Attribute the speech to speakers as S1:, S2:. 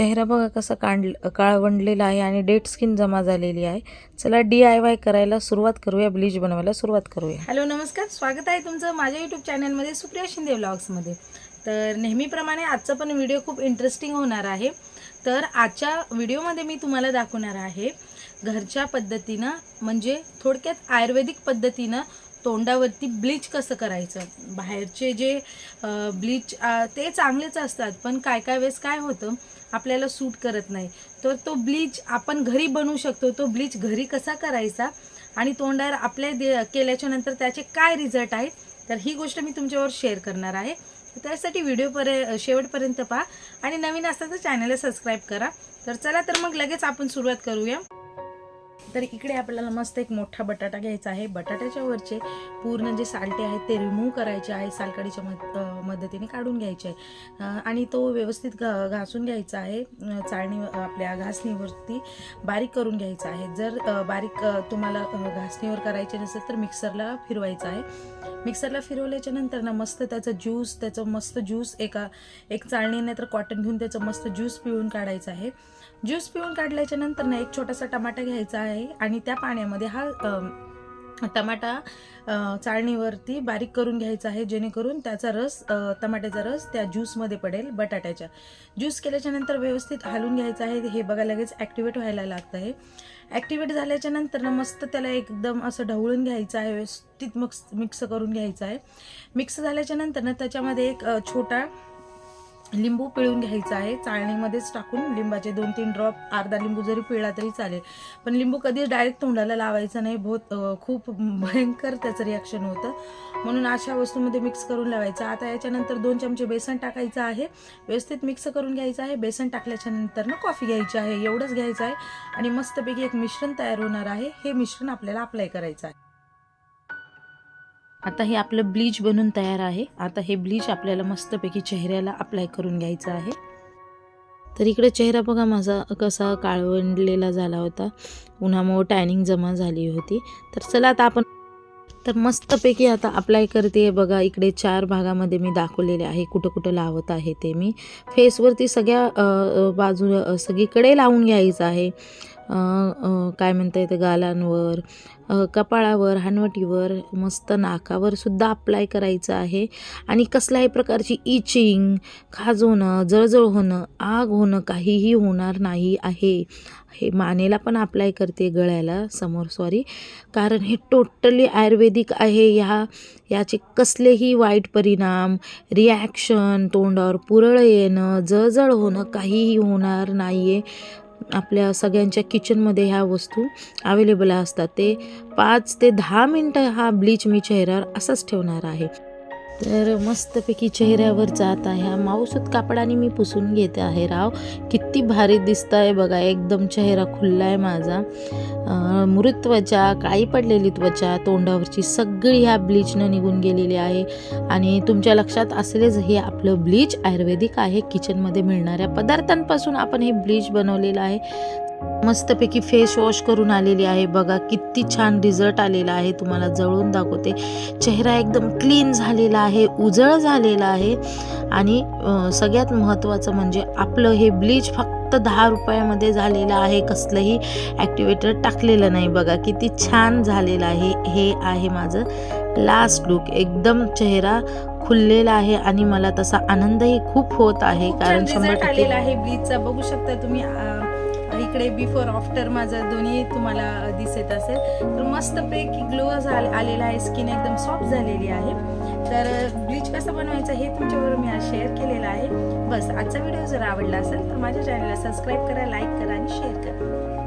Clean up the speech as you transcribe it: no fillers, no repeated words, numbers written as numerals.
S1: चेहरा बघा कसा काळवंडलेला आहे आणि डेड स्किन जमा झालेली आहे। चला DIY करायला सुरुवात करूया, ब्लीच बनवायला सुरुवात करूया।
S2: हॅलो नमस्कार, स्वागत आहे तुमचं माझ्या यूट्यूब चॅनलमध्ये सुप्रिया शिंदे व्लॉग्समध्ये। तर नेहमीप्रमाणे आजचा पण व्हिडिओ खूप इंटरेस्टिंग होणार आहे। तर आजच्या व्हिडिओमध्ये मी तुम्हाला दाखवणार आहे घरच्या पद्धतीनं, म्हणजे थोडक्यात आयुर्वेदिक पद्धतीनं तोंडावरती ब्लीच कसं करायचं। बाहेरचे जे ब्लीच ते चांगलेच असतात, पण काय काय वेळेस काय होतं आपल्याला सूट करत नाही। तर तो ब्लीच आपण घरी बनवू शकतो। तो ब्लीच घरी कसा करायचा आणि तोंडावर आपल्या केल्याच्या नंतर त्याचे काय रिझल्ट आहेत, तर ही गोष्ट मी तुमच्यावर शेअर करणार आहे। त्यासाठी व्हिडिओ शेवटपर्यंत पहा आणि नवीन असता तर चॅनलला सबस्क्राईब करा। तर चला तर मग लगेच आपण सुरुवात करूया। तर इकडे आपल्याला मस्त एक मोठा बटाटा घ्यायचा आहे। बटाट्याच्या वरचे पूर्ण जे सालटे आहेत ते रिमूव्ह करायचे आहे, सालकाडीच्या मदतीने काढून घ्यायचे आहे आणि तो व्यवस्थित घासून घ्यायचा आहे। चाळणी आपल्या घासणीवरती बारीक करून घ्यायचा आहे। जर बारीक तुम्हाला घासणीवर करायचे नसेल तर मिक्सरला फिरवायचं आहे। मिक्सरला फिरवल्याच्या नंतर ना मस्त त्याचं मस्त ज्यूस एक चाळणी नाही तर कॉटन घेऊन त्याचं मस्त ज्यूस पिळून काढायचं आहे। ज्यूस पिळून काढल्याच्या नंतर ना एक छोटासा टमाटा घ्यायचा आहे आणि त्या पाण्यामध्ये हा टमाटा चाळणीवरती बारीक करून घ्यायचा आहे, जेणेकरून त्याचा रस टमाट्याचा रस त्या ज्यूसमध्ये पडेल। बटाट्याच्या ज्यूस केल्याच्या नंतर व्यवस्थित हलवून घ्यायचं आहे। हे बघा लगेच ॲक्टिवेट व्हायला लागतं आहे। ॲक्टिवेट झाल्याच्या नंतर ना मस्त त्याला एकदम असं ढवळून घ्यायचं आहे, व्यवस्थित मिक्स करून घ्यायचं आहे। मिक्स झाल्याच्या नंतर ना त्याच्यामध्ये एक छोटा लिंबू पिळून घ्यायचा आहे। चाळणीमध्येच टाकून लिंबाचे 2-3 ड्रॉप, अर्धा लिंबू जरी पिळला तरी चालेल, पण लिंबू कधीच डायरेक्ट तोंडाला लावायचा नाही, खूप भयंकर त्याचं रिॲक्शन होतं, म्हणून अशा वस्तूमध्ये मिक्स करून लावायचं। आता याच्यानंतर 2 चमचे बेसन टाकायचं आहे, व्यवस्थित मिक्स करून घ्यायचं आहे। बेसन टाकल्याच्या नंतर ना कॉफी घ्यायची आहे, एवढंच घ्यायचं आहे आणि मस्तपैकी एक मिश्रण तयार होणार आहे। हे मिश्रण आपल्याला अप्लाय करायचं आहे। आता हे आपलं ब्लीच बनून तयार आहे। आता हे ब्लीच आपल्याला मस्तपैकी चेहऱ्याला अप्लाय करून घ्यायचं आहे। तर इकडे चेहरा बघा माझा कसा काळवंडलेला झाला होता, उन्हामुळे टॅनिंग जमा झाली होती। तर चला आता आपण मस्तपैकी आता अप्लाय करते। बघा इकडे 4 भागामध्ये मी दाखवलेले आहे कुठं कुठं लावत आहे ते। मी फेसवरती सगळ्या सगळीकडे लावून घ्यायचं आहे। काय म्हणता येतं, गालांवर, कपाळावर, हनवटीवर, मस्त नाकावर सुद्धा अप्लाय करायचं आहे। आणि कसल्याही प्रकारची इचिंग, खाजवणं, जळजळ होणं, आग होणं काहीही होणार नाही आहे। हे मानेला पण अप्लाय करते, गळ्याला कारण हे टोटली आयुर्वेदिक आहे। याचे कसलेही वाईट परिणाम, रिॲक्शन, तोंडावर पुरळ येणं, जळजळ होणं काहीही होणार नाही आहे। आपल्या सगळ्यांच्या किचनमध्ये ह्या वस्तू अवेलेबल असतात। ते 5 ते 10 मिनटं हा ब्लीच मी चेहऱ्यावर असाच ठेवणार आहे। तर मस्तपैकी चेहऱ्यावरचा आता ह्या माऊसूत कापडाने मी पुसून घेते आहे। किती भारी दिसत आहे बघा, एकदम चेहरा खुल्ला आहे माझा। मृत त्वचा, काळी पडलेली त्वचा, तोंडावरची सगळी ह्या ब्लीचनं निघून गेलेली आहे। आणि तुमच्या लक्षात असलेच हे आपलं ब्लीच आयुर्वेदिक आहे। किचनमध्ये मिळणाऱ्या पदार्थांपासून आपण हे ब्लीच बनवलेलं आहे। मस्तपैकी फेस वॉश करून आलेली आहे, बघा किती छान रिझल्ट आलेला आहे। तुम्हाला जवळून दाखवते, चेहरा एकदम क्लीन झालेला आहे, उजळ झालेला आहे। आणि सगळ्यात महत्त्वाचं म्हणजे आपलं हे ब्लीच फक्त 10 रुपयामध्ये झालेलं आहे, कसलंही ॲक्टिवेटर टाकलेलं नाही। बघा किती छान झालेलं आहे। हे आहे माझं लास्ट लुक, एकदम चेहरा खुललेला आहे आणि मला तसा आनंदही खूप होत आहे, कारण 100% आलेला आहे ब्लीचचा। बघू शकता तुम्ही इकडे बिफोर आफ्टर माझं दोन्ही तुम्हाला दिसत असेल। तर मस्तपैकी ग्लो आलेला आहे, स्किन एकदम सॉफ्ट झालेली आहे। तर ब्लीच कसं बनवायचं हे तुमच्याबरोबर मी आज शेअर केलेलं आहे। बस आजचा व्हिडिओ जर आवडला असेल तर माझ्या चॅनलला सबस्क्राईब करा, लाईक करा आणि शेअर करा।